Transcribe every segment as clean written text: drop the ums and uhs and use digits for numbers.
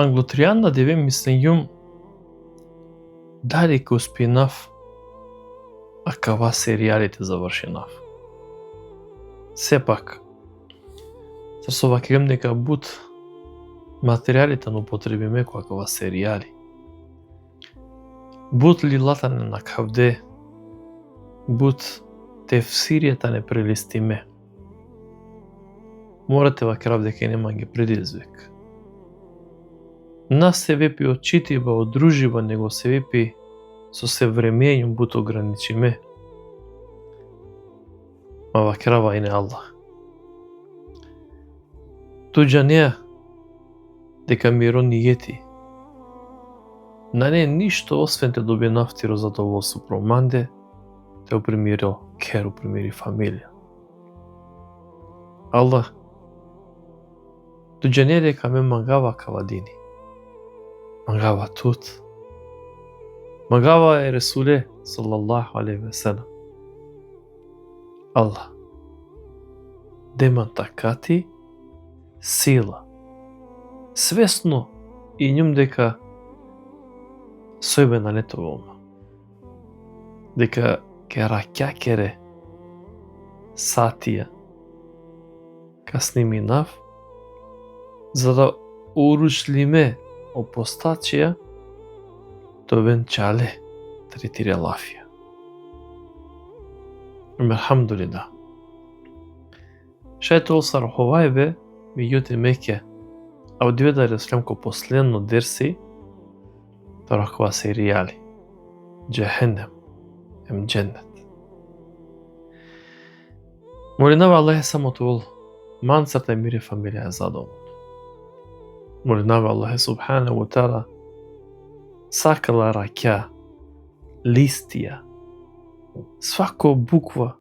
Anglotrijanda devem mislenjum дали ќе успинав, а кава серијалите завршинав. Сепак, со вакем дека бут материјалите на употребиме која кава серијали. Бут лилатане на кавде, бут тефсиријата не прелистиме. Морате вакрав дека нема ги предизвик. Нас се вепи од читива, од дружива, него се вепи со се времењу бут ограничиме. Ма вакрава и не Аллах. Туѓа неа дека миро нијети. На не ништо освен те доби нафтиро задоволство проманде, те опримиро кер, опримири фамилија. Аллах, туѓа неа дека ме мангава кавадини. Мангава тут. Мангава е Ресуле, салаллаху алейхи ве селем. Аллах, деман такати сила. Свесно и njum дека сојбе налетувалма. Дека ке ракјакере сатија касни минав, за да уручлиме опостачија, товен чале третира лафија. Алхамдулилlah. Шајто олсар ховајбе, меѓутоа меќе, а одиведа реслем ко последно дерси, тараква серијали. Джехеннем, ем дженнет. Молинава Аллах самото вол, мансарта мири фамилија задоволно. Молинава Аллах субхана ва таала, сакала раќа, листија, свако буква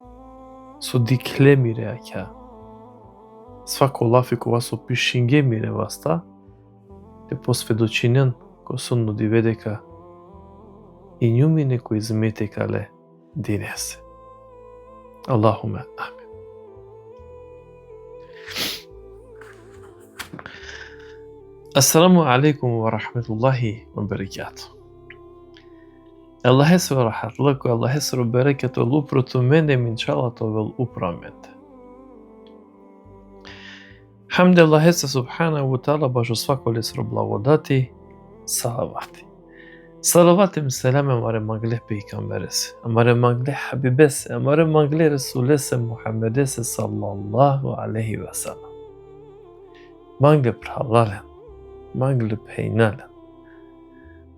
со дикле мире аќа, свако лафи кова со пишинге мире васта, те посведочинен ко сонно диведека и njumi neko izmetekale dinese. Allahume amin. Assalamu alaikum wa rahmatullahi wa barakatuh. Allah esru rahatlık ve Allah esru bereketu luprotu mende min çalatu vel upramende. Hamde Allah esru subhanahu wa ta'ala bažu svako lesru blagodati, salavati. Salavatim selamem amare magle peygamberesi, amare magle habibesi, amare magle resulese Muhammedese sallallahu aleyhi ve sellem. Magle pralalen, magle pejnalen,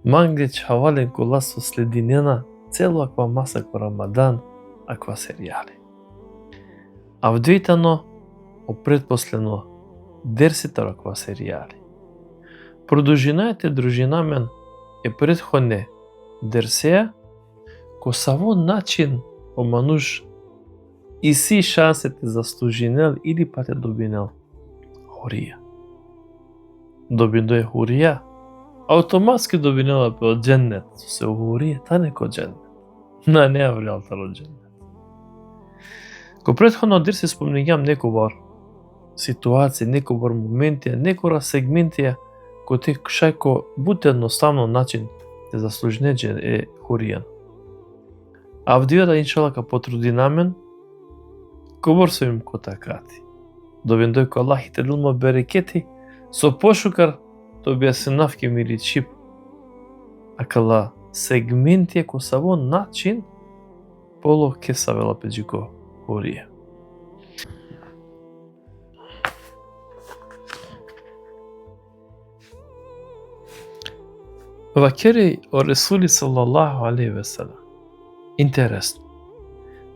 magle čavalen kola su sledinena celu akva masa ko Ramadan, akva serijali. A vdvitano, o pretposleno, dersitar akva serijali. Продолжинајте дружинамен е претходне дерсеја, ко саво начин омануш и си шансете заслужинел или пате добинел хурија. Добиндој хурија, автоматски добинела пе од дженнет, се хурија, та неко дженнет. На не авријалтар од дженнет. Ко претходно дерсе спомнигам некогор ситуации, некогор моменти, некора сегментија, кој те шајко бут едноставно начин те заслужнеđe е хуријан. А вдијата иншалака потруди намен, ковор со им ко такати. Довендој ко Аллах и те дилма берекети, со пошукар то би се навке мири чип. Акала сегментија ко саво начин поло ке савела педжико хурија. Вакери о Ресули салаллаху алейхи ве селем. Интересно.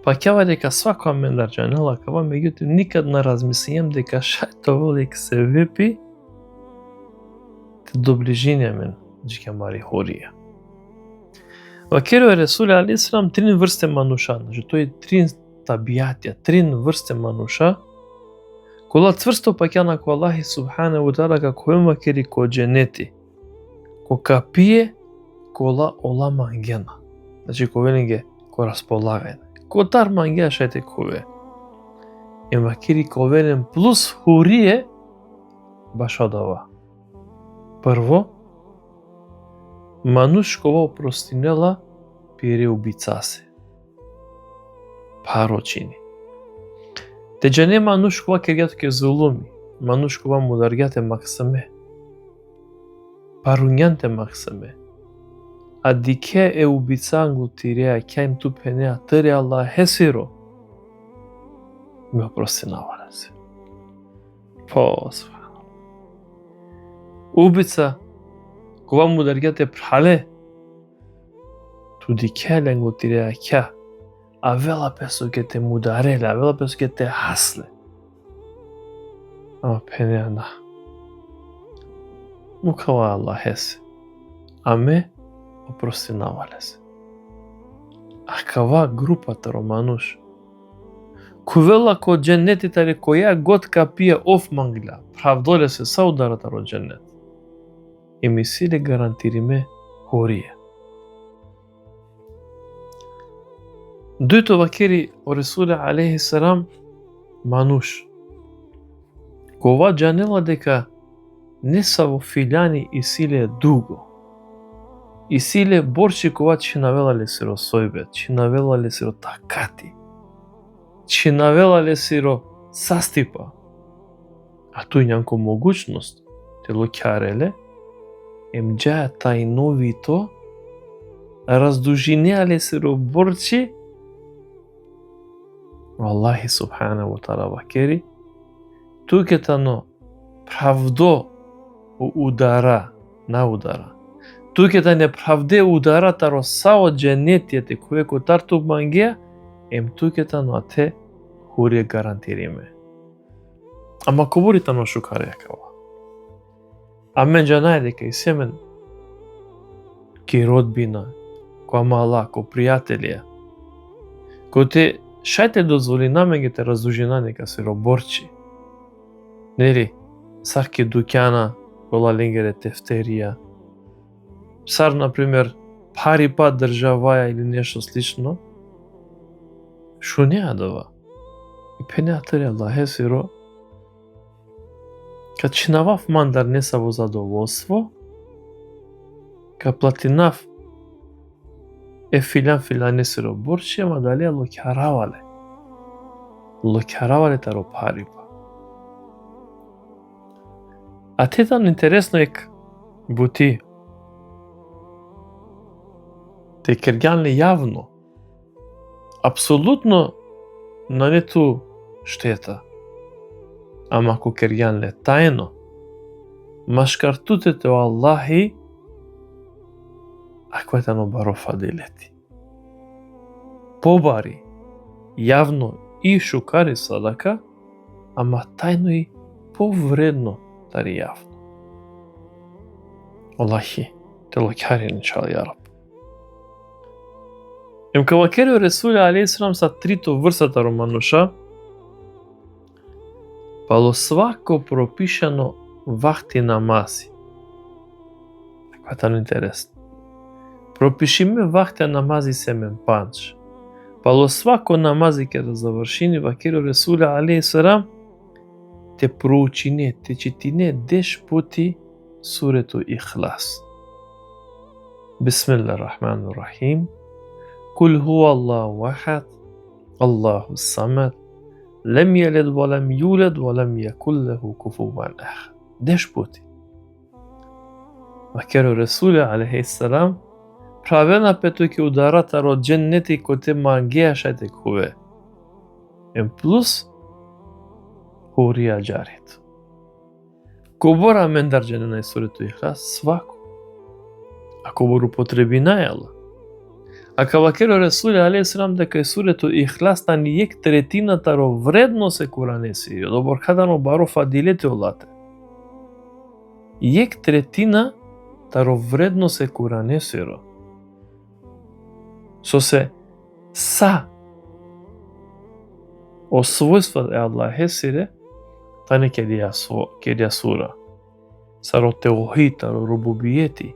Па кјава дека свако амендар джанела кава, меѓутоа никад не размислијам дека шајто волик се вепи те доближиња мен джика мари хорија. Вакери о Ресули алейхи селем трин врсте мануша, значи тој трин табијатија, трин врсте мануша, кола цврсто паќана ко Аллах субхана ва таала како вакери ко дженети. Ко капие, кола ола мангена. Значи, ко велинге, ко располагајне. Ко тар мангена шајте кове. Ема кири ко велен плюс хурие, баш од ова. Прво, манушкова опростинела пире убицасе. Парочини. Теджане манушкова кергят ке зулуми, манушкова мударгяте максаме. Парунянте максаме. А дике е убица англутиреа, кјајм ту пенеа търе Аллах хесиро. Ме опростинавале се. Убица, кога мударгяте прале, ту дике ленгутиреа кја, а вела песо ке те мудареле, а вела песо ке те хасле. Ама пенеа на. Мукава Аллах хесе. Аме опростинавале се. А кава групата романуш, кувела ко дженнетитаре која готка пие оф мангля, правдоле се са ударата ро дженнет. И ми силе гарантириме хорие. Дујто вакери о Ресуле алейхи салам мануш. Кова джанела дека не са во филјани и силе дуго. И силе борчи кова чинавелале сиро сојбе, чинавелале сиро такати, чинавелале сиро састипа. А тој нјанко могучност, те локјареле, им джаја тај новито, раздужинеале сиро борчи, Аллахи субхана ва таала вакери, туκετано правдо удара, на удара. Туκета неправде ударата ро сао дженетијете кој ко тарту мангеа, ем туκетано ате хурие гарантириме. Ама кобуритано шукаре кава. А мен джанај дека и семен ки родбина, ко амала, ко пријателија, кој те шајте дозволи намеѓите раздужина нека се роборчи. Нели, сарки дукјана, кола ленгере тефтерија, сар, например, пари па државаја или нешто слично, шо неа дава? И пенеа търе Аллахе сиро, кад чинавав мандар не са во задоволство, кад платинав е филјан не сиро борчи, ама дали локјаравале. Локјаравале таро пари па. А тетан интересно ек бути те кергјанле јавно, апсолутно на нету штета. Ама ако кергјанле тајно, машкартутете о Аллахи, ако етано барофа делети. Побари, јавно и шукари садака, ама тајно и повредно тари јавно. Аллахи, те локјари иншалла ја раб. Ем кавакери Ресуле алейхи салам са трито врсата романуша, пало свако пропишано вахти намази. Каква интересно. Пропишиме вахте намази семен панч. Пало свако намази ке да завршини вакери Ресуле алейхи салам, те проучине, те читине 10 пути сурето Ихлас. Бисмиллахир рахманир рахим. Кул хуа Аллаху ахад, Аллаху самад, лем јелед ва лем јулед ва лем јекун леху куфуан ахад. 10 пути. Вакери Ресуле алейхи салам правена петој ке ударата ро дженнети кој те мангеа шајте куве. Ем плюс хурија джарит. Кобора мендар дженена и сурето Ихлас свако. А кобор употреби најала. А кавакеро Ресуле алейхи салам дека сурето Ихлас на нијек третината ро вредно се куранеси, добор кадано барофа дилете олате. Јек третина таро вредно се куранесиро. Со се са освојства е Аллахе сире, тане кедија сура. Саро теохитаро рубубијети,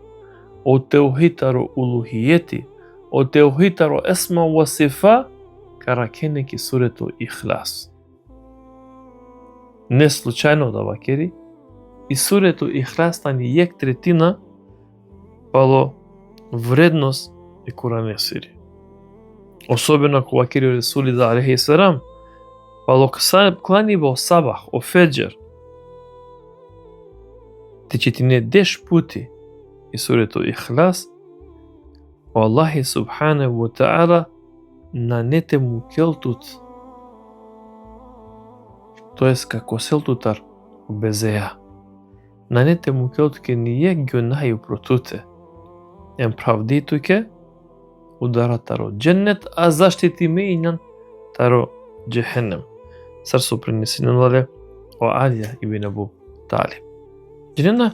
о теохитаро улухијети, о теохитаро есма ва сифа, каракенеки сурето Ихлас. Не случајно да вакери, и сурето Ихлас на ни јек третина пало вредност и Куран есири. Особено кога кири Ресули да алейхи селам пало клани во сабах, о феџер. Ти четине 10 пути и сурето Ихлас, Аллахи субханаху ва таала на нете му келтут. Тоест како селтутар безеја. На нете му келтуке ние гюнају протуте. Ем правдитуке удара таро дженнет, а заштити мејнан таро джехеннем. Сар су пренесенале о Алија ибн Абу Талиб. Дженена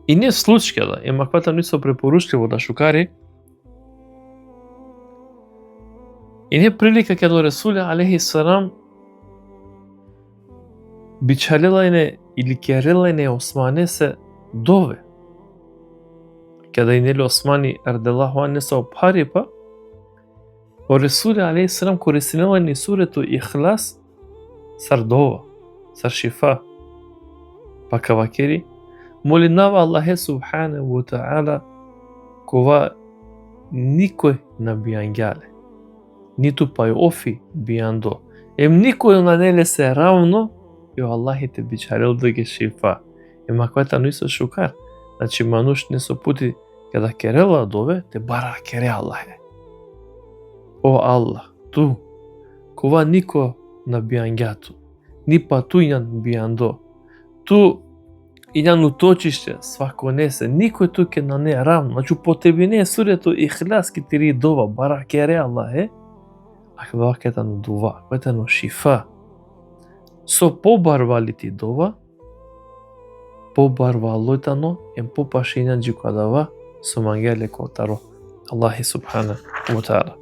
и не случајда, ема квата не со препоручливо да шукари, и не прилика ке до Ресуле алейхи салам бичалелајне или керелајне Османе се дове. Када инели Османи арделаху ане се опарипа, о Ресуле алейхи салам корисинелајне сурето Ихлас сар дова, сар шифа. Пака вакери, молинава Аллахе субханаху ва таала кова никој на бијангјале, ниту пај офи бијандо. Ем никој на неле се равно, и Аллахи те бичарел да ги шифа. Ема квата не со шукар. Значи мануш не со пути када керела дове, те бара кере Аллахе. О Аллах, ту, кова нико на бијангјату, ни па ту ињан бијандо, ту ињан уточиште, свако несе, никој туке на не равно. Значи по тебе не сурето Ихлас ки ти ри дова, бара кере Аллахе, а кога кета на дува, кета на шифа. Со побарвали ти дова, побарвалојтано, ем попашињан джикадава, со мангеле котаро, Аллахи субхана ва таала.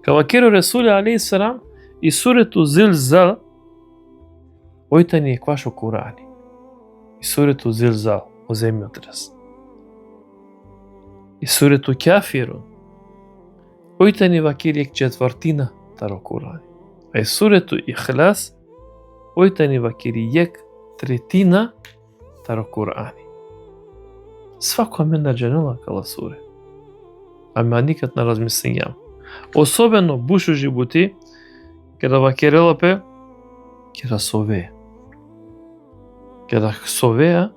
Кава керо Ресуле алейхи салам и сурето Зилзал, ојта ни е квашо Курани. И сурето Зилзал, о земјотрес. И сурето Кафирун, ојта ни вакири ек четвртина таро Курани. А и сурето Ихлас, ојта ни вакири ек третина таро Курани. Свако мен джанела кала суре. Ама никад на размислињам. Особено бушу жибути, када вакерела пе, када сове. Када совеа,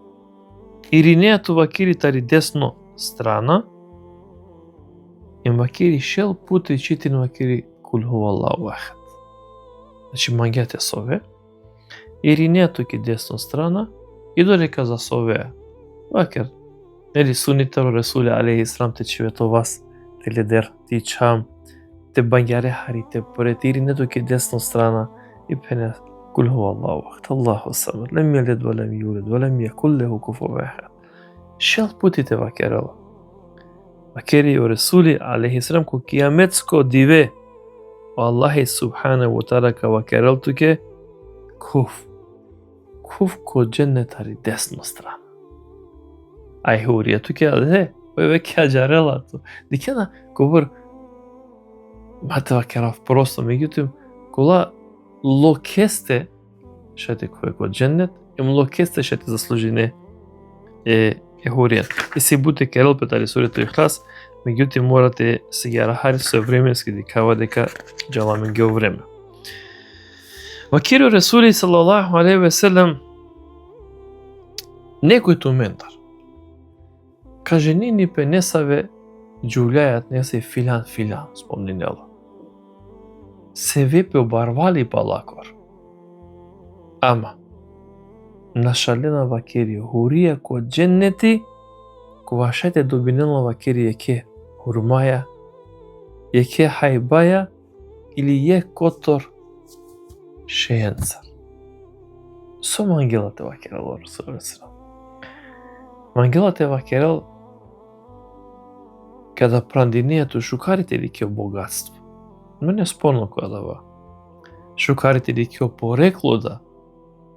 иринеато вакири тари десно страна, им вакири шел пути читин вакири кул хуаллаху ахад. Значи мангете сове, иринеато ки десно страна, и дорека за совеа. Вакер, нели сунитаро Ресуле алейхи салам те чивето вас, те лидер, ти чам, те бангјаре хари, те поред иринеато ки десно страна, и пене قل هو الله أحد الله الصمد لم يلد ولم يولد ولم يكن له كفوا أحد. Шел пути те вакерала. Вакери о Ресули алейхи салам ко кијаметско диве. Аллахи субханаху ва таала ка вакерал туке куф. Куф ко дженнетари десно страна. Ај хурија туке аде, ој веќе аџарела ту. Дикена говор мате вакерав просто, меѓутоа кола локесте шете кој го дженнет, ем локесте шете заслужине хуријат. И се буте керел петали сурето Ихлас, меѓутоа морате се ги рахари со временски дикава дека джаламе ги време. Вакиро Ресули салаллаху алейхи ве селем некој тумендар каже ни пенесаве џулјајат не се филан спомнинело. Се вепе обарвали балакор. Ама, нашалена вакери хурија ко дженнети, кога шете добинела вакери еке хурмаја, еке хајбаја или е котор шеенцар. Со мангелате вакерал Расул. Мангелате вакерал када прандинејато шукарите ли ке богатство. Но не спорно која дава. Шукарите ли ке порекло да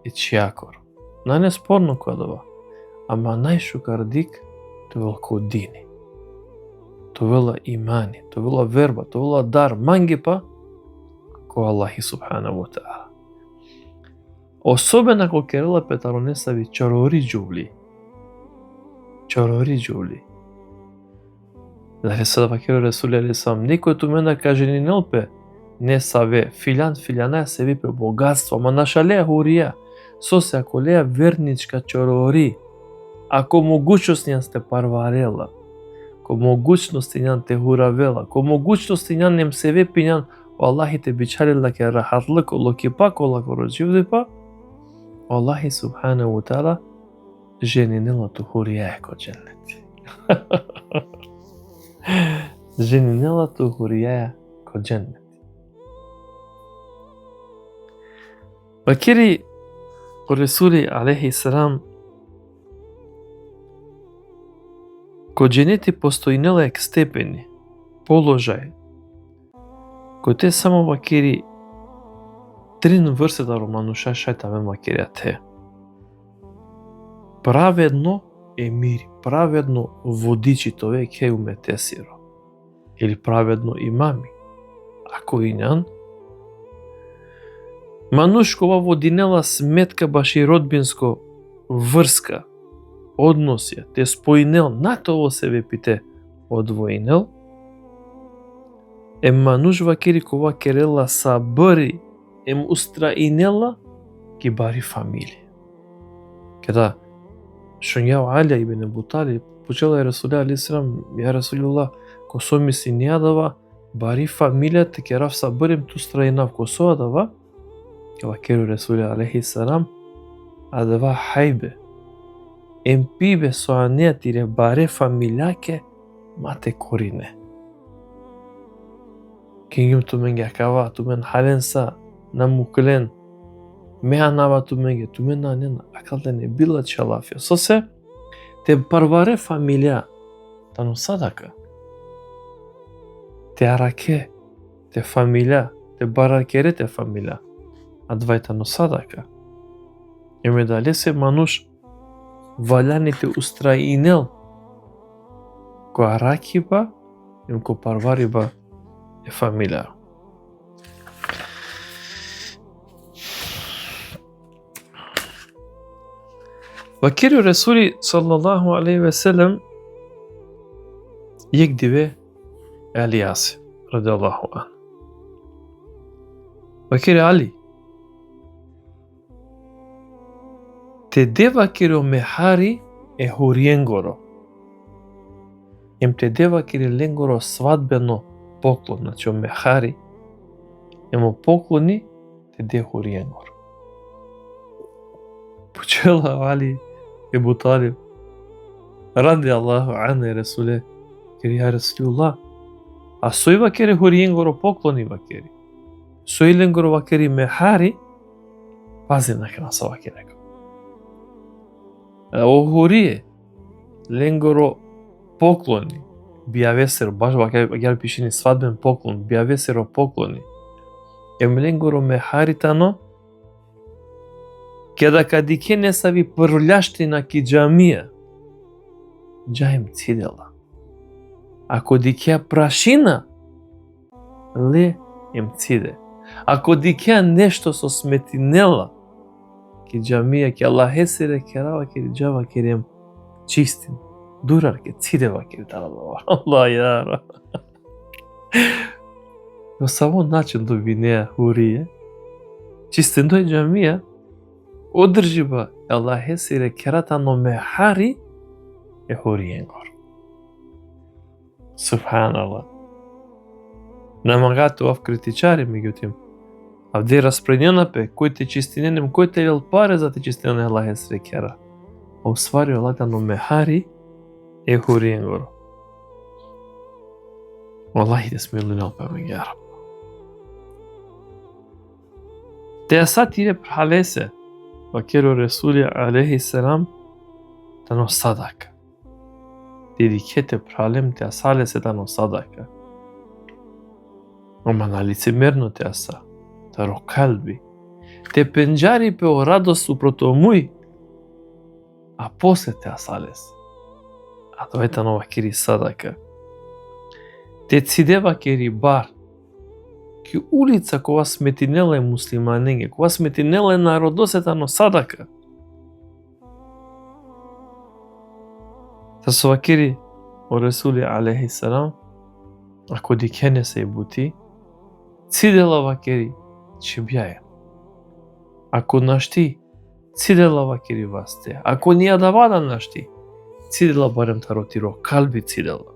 е чијакор. Но не спорно која дава. Ама најшукар дик тоа ко дини. Тоа имани, тоа верба, тоа дар мангипа ко Аллахи субханаху ва таала. Особено ако Керела Петаронесави чорори джувли. Дали се да вакеро Ресули алейхиссалам, некој ту мене каже ни нелпе, не саве, филяна се випе богатство, ма нашалеа хурија, со се ако леа верничка чорори, ако могучност нјан сте парварела, ако могучности нјан те хуравела, ако могучности нјан нем се вепи нјан, Аллахи те бичарила ке рахатлык, олоки пак олако родживди па, Аллахи субханаху ва таала женинела ту хурија ко дженнети. Женинела ту хурија ко дженнети. Вакери Ресули алейхиссалам ко дженети постоинела ек степени, положај, кој те само вакери трин врсета романуша шајтамен вакерија те. Праведно емири, праведно водичитове ке уметесиро, или праведно имами, ако ињан, манушкова водинела сметка баши родбинско врска, односија, те споинел, натово се вепите одвоинел, мануш вакери кова керела сабари, устраинела ки бари фамилија. Када шунјао Алија ибн Абу Талиб, почела е Расуле алейхиссалам, ја Расулуллах, ко со мисли нејадава, бари фамилијата ке рав сабарим ту страинав ко со адава, вакеру Расуле алейхиссалам, адава хајбе, пибе со анеја тире баре фамилјаке, мате корине. Кингим ту менге акава, ту мен халенса, намуклен, меанава ту менге, ту мен анена, акалте не била чалафија. Со се, те парваре фамилија, тану садака. Те араке, те фамилија, те баракере те фамилија, а двајтану садака. Еме дали се мануш валяните устраинел, ко аракиба, им ко парвариба е фамилија. Вакеру Ресули саллаллаху алейхи ве селем јек диве Алијасе радијаллаху ан. Вакери Али те дева керо мехари е хуриенгоро. Те дева кере ленгоро свадбено поклон, значи о мехари емо поклони те де хуриенгоро. Почела Али Ебу Талиб ради Аллаху ане Ресуле, кери ја Расулуллах, а сој вакери хуриенгоро поклони вакери, сој ленгоро вакери мехари, пази на краса вакери. О хурие ленгоро поклони, бијавесер, баш вакер пишени свадбен поклон, бијавесеро поклони, ленгоро мехаритано, кеда кадике не сави прљаштина ки џамија, џаим цидела. Ако дикеа прашина, ле им циде. Ако дикеа нешто со сметинела, ки џамија, ки Аллахесире, ки рава, ки џава, ки рем чистин. Дурар, ки цидева, ки талава. Аллах јара. Во само начин добинеа хурие, чистин дој џамија, одржиба Аллахесире кератано мехари е хуриенгор. Субханаллах. Намагато ов критичари, меѓутим, авде распрењена пе, кој те чистиненем, кој те јел паре за те чистинене Аллахесире кера. А усвари Аллахано мехари е хуриенгор. Аллахи те смилни опе меѓара. Те асатире пралесе, вакеру Ресули алейхиссалам, тано садака. Дедикете пралем те асале се тано садака. Ама на лицемерно те аса, таро калби. Те пенџари пе о радост упрото муј, а после те асале се. А тоа е тано вакери садака. Те циде вакери бар, ки улица кога сметинела е муслиманење, кога сметинела е народосета но садака. Та со вакири о Ресули алейхи салам, ако дикене се бути, цидела вакири чибјаја. Ако нашти, цидела вакири васте. Ако нија да вада нашти, цидела барем таротиро, калби цидела.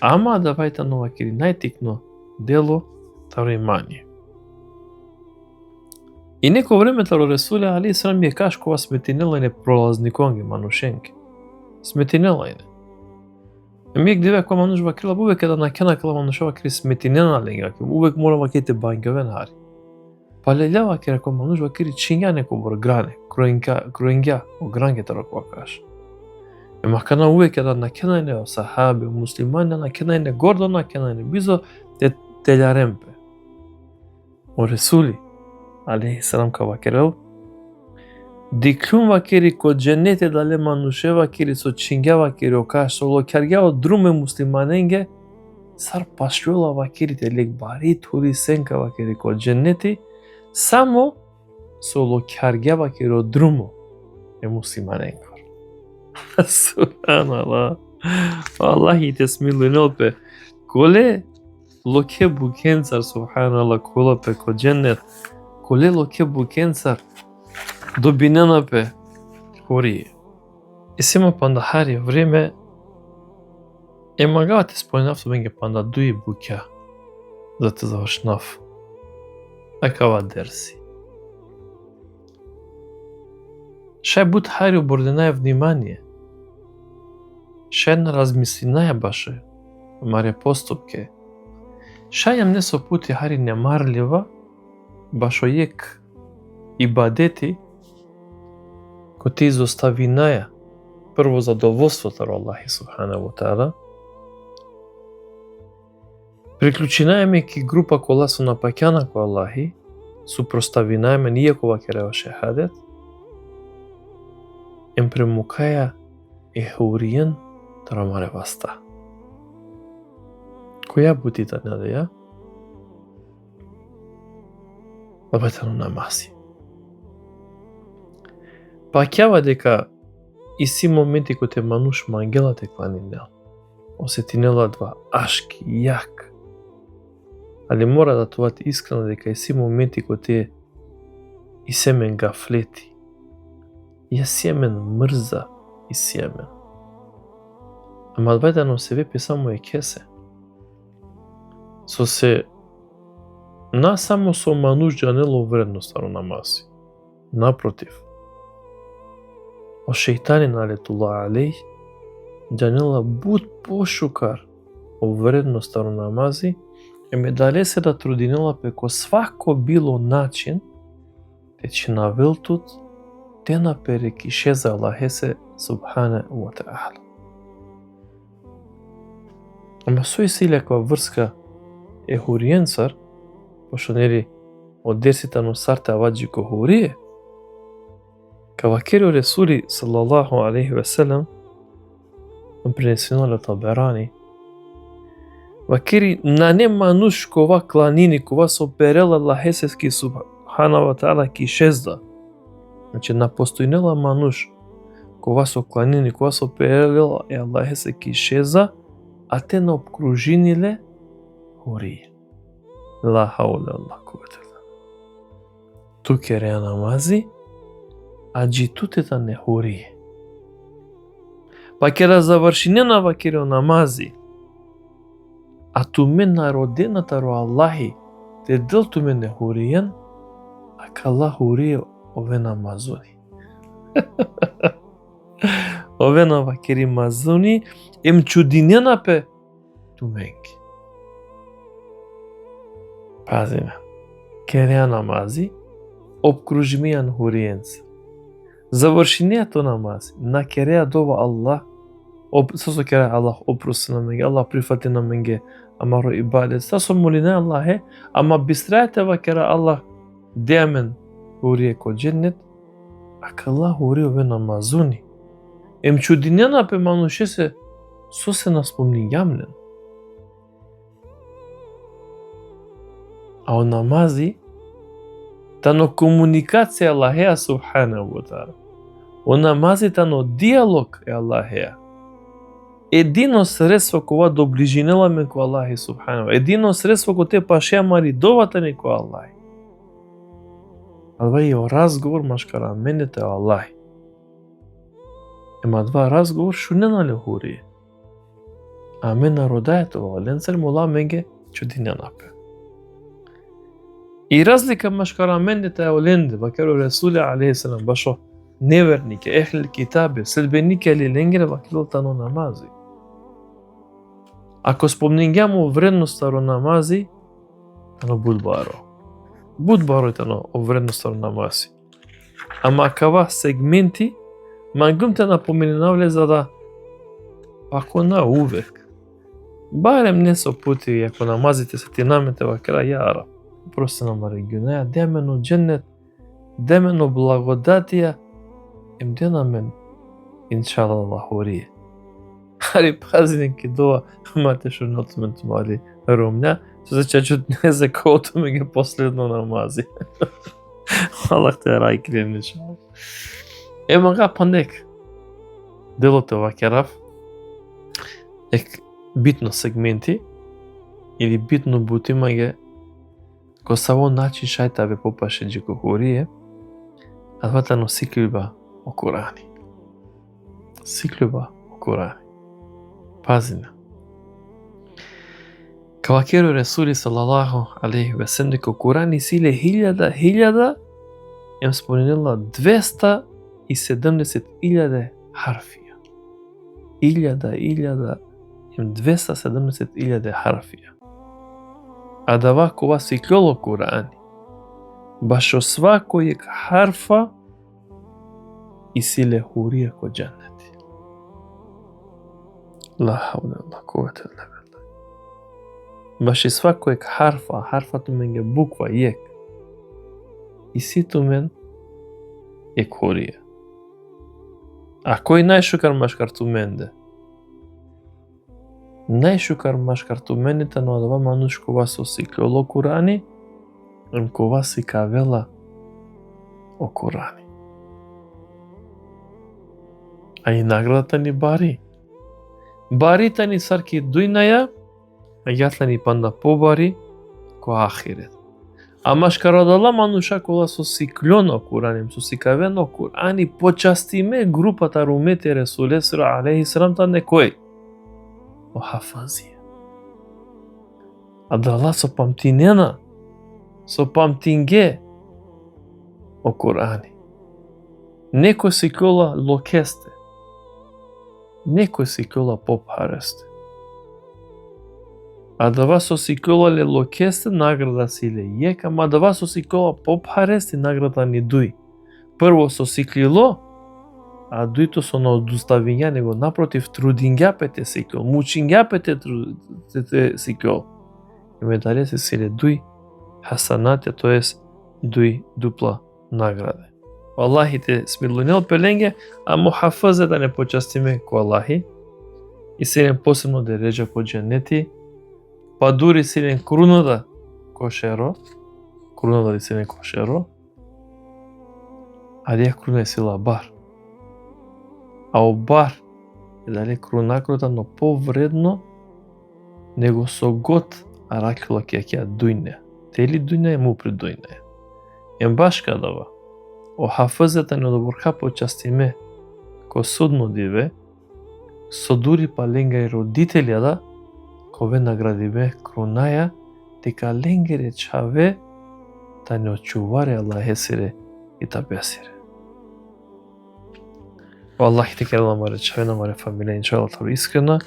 Ама да вајта но вакири најтикно дело таро имање. И неко време таро Ресули алейхи салам ми каш кога сметинела не пролазниконги манушенки. Сметинела ине. Ми гдиве кога мануш вакрила увек да накена кала мануша вакри сметинена ленга, увек мора ваките банјгавен хари. Па лелја вакира кога мануш вакри чинја неко бор гране, кроинга, о гранге таро кога каш. Ема кана увек да накена ине о сахаби, о муслимани, накена ине гордо накена ине, бизо телјаремпе. О Ресули алейхи салам ка вакирел, диклун вакири ко дженете дале мануше вакири со чинга вакири окаш со локарга од друме муслиманенге сар пашјола вакири те лек бари тури сенка вакири ко дженети само со локарга вакири од друмо е муслиманенге. Субханаллах. Аллахи те смилујнелпе. Коле локе букенцар субханаллах колапе ко дженет. Коле локе букенцар добиненапе хорие. И сема панда хари време магавате спојнав менге панда дуи букја за те завршнав. Акава дерси. Шај бут хари оборденаја внимание. Шај на размислинаја баше маре поступке. Шај јам не со пути хари немарлива башо јек ибадети ко ти изоставинаја прво задоволството на Аллахи субханаху ва таала, приклучинајме ки група кола со напаќана ко Аллахи, супроставинајме иако вакерева шехадет, ем премукаја хуриен тарамаре васта. Која бутита надеја? Лабетано намаси. Паќава дека и си моменти кои те мануш мангела те кланинел. Осетинела два ашки, јак. Али мора да тоа ти искрено дека и си моменти кои те и семен гафлети. Ја семен мрза и семен. Ама двајдано се вепи само е кесе. Со се на само со мануш джанело вредно старо намаси. Напротив, о шејтани налетула алейх, джанела буд пошукар о вредно старо намази, ме дале се да трудинела пеко свако било начин, тече на велтут, те напере кише за Аллахесе субхане ва та'ала. Ама сој силјаква врска е хуриенцар, пошто нели од дерсите на сарте аваджи ко хурие, кавакерио Ресули саллаллаху алейхи ва салам принесено ле Таберани, вакери на не мануш кова кланини, кова со перела Аллахесески субхана ва та'ала ки шезда. Значи на постојнела мануш кова со кланини, кова со перела е Аллахесеки шеза, а те на обкружиниле хурие. Ла хаула ла куввета. Туке намази, а джитутета не хурие. Па кера завршине на вакерио намази, а туме народената ро Аллахи, те дел туме не хуриен, а кала хурие ове намазуни. Ове на вакери мазуни, ем чудинена пе туменки. Пазиме, кереа намази, обкружимијан хуриенца. Завршинеато намази, на кереа дова Аллах, со кереа Аллах опрости на менге, Аллах прифати на менге, амаро ибадет, со молине Аллахе, ама бистрајате ва кереа Аллах, деамен хурие ко дженнет, а кала хурие ове намазуни. Ем чудинена пе мануше се, со се наспомни јамлен. А о намази тано комуникација Аллахеа субханаху ва таала. О намази тано диалог е Аллахеа. Едино средство кога доближинеламе ко Аллах субханаху. Едино средство кој те пашеамари довата ни ко Аллах. Алва и о разговор машкара менете Аллах. Ема два разговор шунена ле хурие. А мен народаето валенцер мола менге чудиня напе. И разлика машкара менете оленде вакеро Ресуле алейхиссалам башо невернике, ехл китабе, следбенике ли ленгере вакилтано намази. Ако спомнингјамо вредноста ро намази, тано будбаро. Будбаро е тано вредноста ро намази. Ама кава сегменти, мангум те напоменавле за да ако на увек. Барем не со пути, ако намазите се ти намете во крај јара. Просто на регионеја, демено дженнет, демено благодатија, им дена мен, иншалла Аллахурие. Ари пазинен ки дова, мате шо нотмен тумали ромња, се чачут не за коото ме ги последно намази. Аллах те рај крием иншалла. Ема га пандек. Делот ова керав, битно сегменти, или битно бутимаге, ко саво начин шајта бе попаше джекохурие, а ватано сиклюба о Курани. Сиклюба о Курани. Пазина. Кавакеро Ресули салалаху алейхи ве селем дека Курани силе 1000 им споменила 270.000 харфија. 1000 им 270.000 харфија. А да вакова сиклоло Курани, баш о свакој харфа и силе хурија ко джаннети. Ла хавла ла куввета илля билlah. Баш и свакој харфату менге буква јек. И ситу мен ек хурија. А кој најшукар машкар ту менде? Најшукар машкар ту мените но адава мануш кова со сиклоло Курани, им кова си кавела о Курани. А и наградата ни бари. Барите ни сарки дујнаја, а јатла ни панда побари ко ахирет. А машкарадала мануша кола со сиклоно Курани, со сикавено Курани, почастиме групата румете Ресуле алейхиссалам та некој. О хафазија. А дала со памтинена, со памтинге о Курани. Некој сикола локесте. Некој сикола попхаресте. А дава со сикола ле локесте награда силе јек, ама дава со сикола попхаресте награда ни дуј. Прво со сиклило, а дуито со наодуставиња, него напротив трудињапете сикол, мучињапете сикол. И медале се силе дуј хасанате, тоест дуј дупла награде. Аллахи те смилунел пеленге, а мухафазе да не почастиме ко Аллахи. И силен посебно да реджа по дженети, па дури силен крунада кошеро, крунада ли силен кошеро, а дија круна е сила бар. А о бар е дали крунакрота, но повредно него со год аракила ќе дујне. Тели дујне е му при дујне. Ем баш кадава. О хафазата не доборка почастиме ко судно диве, со дури па ленга и родителја да, кове наградиме крунаја, дека ленгере чаве да не очуваре Аллахе сире и та бесире. Аллах те керала маре чаве на маре фамилија, иншалла тоа искрена.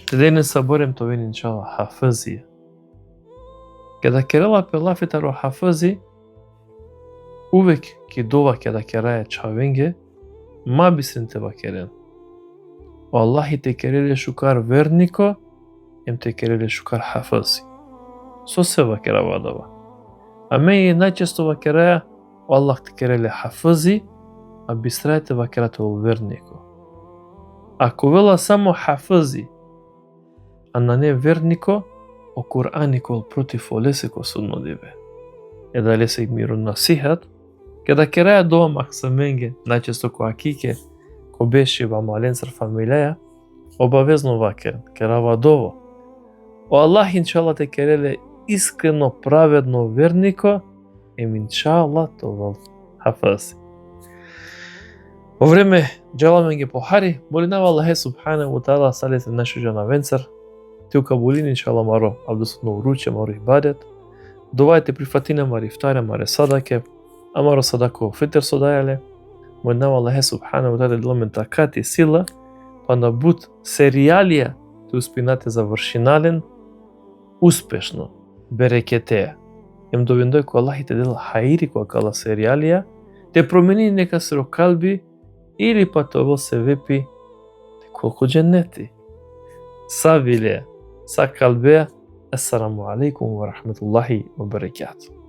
Те не саборем тоа иншалла хафазија. Када керала пелафета ро хафази, увек ки дова када кераја чавенге, ма бисринте ба керен. Аллахи те кереле шукар вернико, ем те кереле шукар хафази. Со се ба керава дава. А ме најчесто ба кераја, Аллах те кереле хафази, а бисрајте ба керате ол вернико. Ако вела само хафази, а на не вернико, o Kur'ani kol protiv olese ko sunnodivе. E da lese mirun nasihat, kada keraja doa maksamenge, најчесто ко акике, ко беше во маленцар фамилија, обавезно вакер, керава дово. O Allah inşallah te kerele iskreno, pravedno, verniко, inşallah to val hafasi. Во време джаламе ги похари, молинава Аллахе субханаху ва таала салете нашу жана венцар, те укабулин иншалlah маро абдусутно уруче, маро ибадет, дувајте прифатина мари ифтаре, маре садаке, амаро садако фитер содајале, молинава Аллахе субханаху ва таала дломен такати сила, па на бут серијалија те успинате завршинален, успешно, берекетеја. Им довиндој ко Аллах те дел хаири ко кала серијалија, те промени нека сиро калби, или па тоа се вепи колку дженнети. Савиле, са калбеја, ассаламу алейкум ва рахметуллахи ва баракату.